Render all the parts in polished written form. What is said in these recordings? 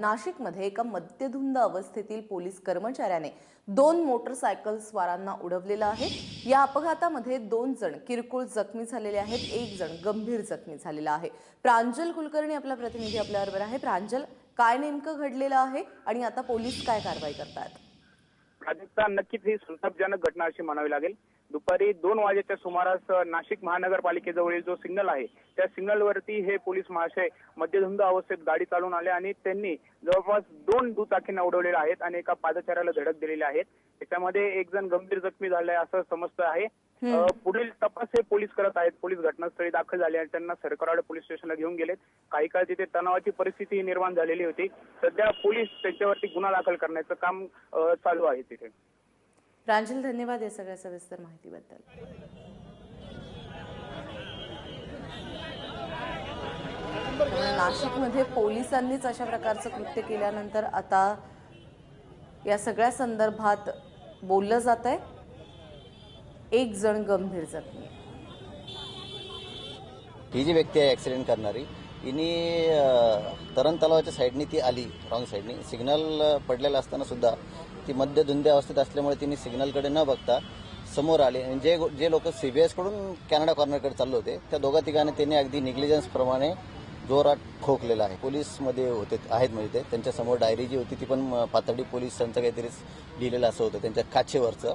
नाशिकमध्ये एका मद्यधुंद अवस्थेतील पोलीस कर्मचाऱ्याने 2 मोटरसायकल स्वारांना उडवलेलं आहे। या अपघातामध्ये 2 जण किरकोळ जखमी झालेले आहेत, 1 जण गंभीर जखमी झालेला आहे। प्रांजल कुलकर्णी आपला प्रतिनिधी आपल्याबरोबर आहे। प्रांजल, काय नेमकं घडलेलं आहे आणि आता पोलीस काय कारवाई करतात? प्राजक्ता, नक्कीच ही संतापजनक घटना अशी म्हणावी लागेल। दुपारी 2 वाजेच्या सुमारास नाशिक महानगरपालिकेजवळील जो सिग्नल आहे त्या सिग्नलवरती हे पोलीस महाशय मद्यधुंद अवस्थेत गाडी चालवून आले आणि त्यांनी जवळपास 2 दुचाकींना उडवलेले आहेत आणि एका पादचाऱ्याला धडक दिलेली आहे। त्याच्यामध्ये 1 जण गंभीर जखमी झालाय असं समजतं आहे। पुढील तपास हे पोलीस करत आहेत। पोलीस घटनास्थळी दाखल झाले आणि त्यांना सरकारवाडा पोलीस स्टेशनला घेऊन गेलेत। काही काळ तिथे तणावाची परिस्थिती निर्माण झालेली होती। सध्या पोलीस त्याच्यावरती गुन्हा दाखल करण्याचं काम चालू आहे तिथे। प्रांजल, धन्यवाद या सगळ्या सविस्तर माहितीबद्दल। नाशिकमध्ये पोलिसांनीच अशा प्रकारचं कृत्य केल्यानंतर आता या सगळ्या संदर्भात बोललं जात आहे। 1 जण गंभीर जखमी। ही जी व्यक्ती आहे ऍक्सिडेंट करणारी, हिने तरण तलावाच्या साईडनी ती आली, रॉंग साईडनी सिग्नल पडलेला असताना सुद्धा ती मद्यधुंद अवस्थेत असल्यामुळे तिने सिग्नलकडे न बघता समोर आले आणि जे लोक सीबीएस कडून कॅनडा कॉर्नरकडे चालले होते त्या दोघा तिघांनी त्यांनी अगदी निग्लिजन्स प्रमाणे जोरात ठोकलेला आहे। पोलीसमध्ये होते आहेत म्हणजे त्यांच्या समोर डायरी जी होती ती पण पाथर्डी पोलिसांचं काहीतरी लिहिलेलं असं होतं त्यांच्या काचेवरचं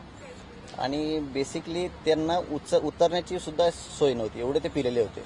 आणि बेसिकली त्यांना उतरण्याची सुद्धा सोय नव्हती, एवढे ते पिलेले होते।